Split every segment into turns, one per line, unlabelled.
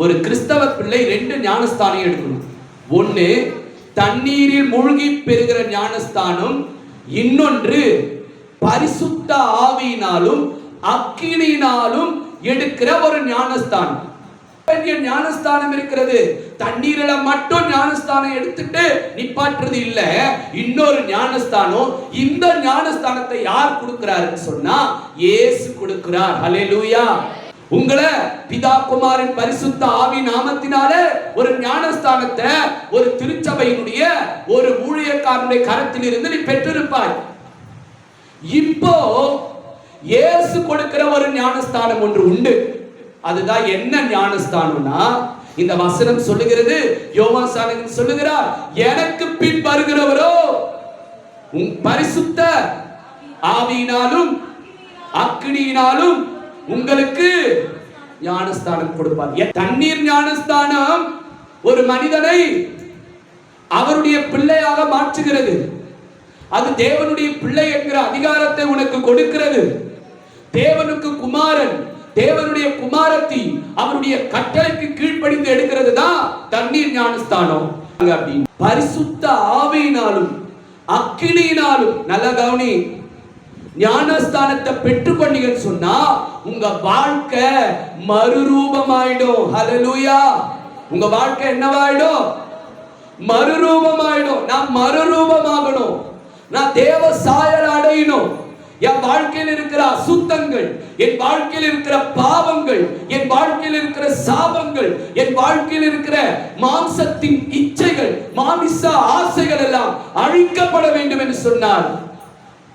ஒரு கிறிஸ்தவ பிள்ளை 2 ஞானஸ்தானம் எடுக்கணும். ஒன்னு தண்ணீரில் மூழ்கி பெறுகிற ஞானஸ்தானம், இன்னொன்று பரிசுத்த ஆவியினாலும் அக்கினியினாலும் எடுக்கிற ஒரு ஞானஸ்தானம். ஞானஸ்தானம் இருக்கிறது. தண்ணீரில மட்டும் ஞானஸ்தானம் எடுத்துட்டு நிப்பாட்டுறது இல்ல. இன்னொரு ஞானஸ்தானம். இந்த ஞானஸ்தானத்தை யார் கொடுக்கிறாருன்னு சொன்னா இயேசு கொடுக்கிறார். ஹல்லேலூயா. உங்களை பிதா குமாரன் பரிசுத்த ஆவி நாமத்தினால ஒரு ஞானஸ்தானத்தை ஒரு திருச்சபையினுடைய ஒரு ஊழியக்காரனுடைய கரத்தில் இருந்து நீ பெற்றிருப்பாய். இப்போ இயேசு கொடுக்கிற ஒரு ஞானஸ்தானம் ஒன்று உண்டு. அதுதான் என்ன ஞானஸ்தானம்னா, இந்த வசனம் சொல்லுகிறது, யோவான் சாணகன் சொல்லுகிறார், எனக்கு பின் வருகிறவரோ பரிசுத்த ஆவியினாலும் அக்கினியினாலும் உங்களுக்கு ஞானஸ்தானம் கொடுப்பார். தண்ணீர் ஞானஸ்தானம் ஒரு மனிதனை அவருடைய பிள்ளையாக மாற்றுகிறது. அது தேவனுடைய பிள்ளை என்கிற அதிகாரத்தை உனக்கு கொடுக்கிறது. தேவனுக்கு குமாரன், தேவனுடைய குமாரத்தி அவருடைய கட்டளைக்கு கீழ்ப்படிந்து எடுக்கிறது தான் தண்ணீர் ஞானஸ்தானம். பரிசுத்த ஆவியினாலும் அக்கினியினாலும், நல்ல கவனி, ஞானஸ்தானத்தை பெற்றுக்கொண்டீங்கன்னு சொன்னா உங்க வாழ்க்கை மறுரூபமாயிடும். ஹல்லேலூயா. உங்க வாழ்க்கை என்னவாயிடும்? மறுரூபமாயிடும். நான் மறுரூபமாகணும், நான் தேவ சாயல் அடையணும். என் வாழ்க்கையில் இருக்கிற அசுத்தங்கள், என் வாழ்க்கையில் இருக்கிற பாவங்கள், என் வாழ்க்கையில் இருக்கிற சாபங்கள், என் வாழ்க்கையில் இருக்கிற மாம்சத்தின் இச்சைகள், மாமிச ஆசைகள் எல்லாம் அழிக்கப்பட வேண்டும் என்று சொன்னார்.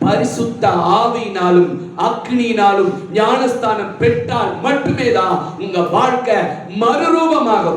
பரிசுத்த ஆவியினாலும் அக்னியினாலும் ஞானஸ்தானம் பெற்றால் மட்டுமே தான் உங்க வாழ்க்கை மறுரூபமாக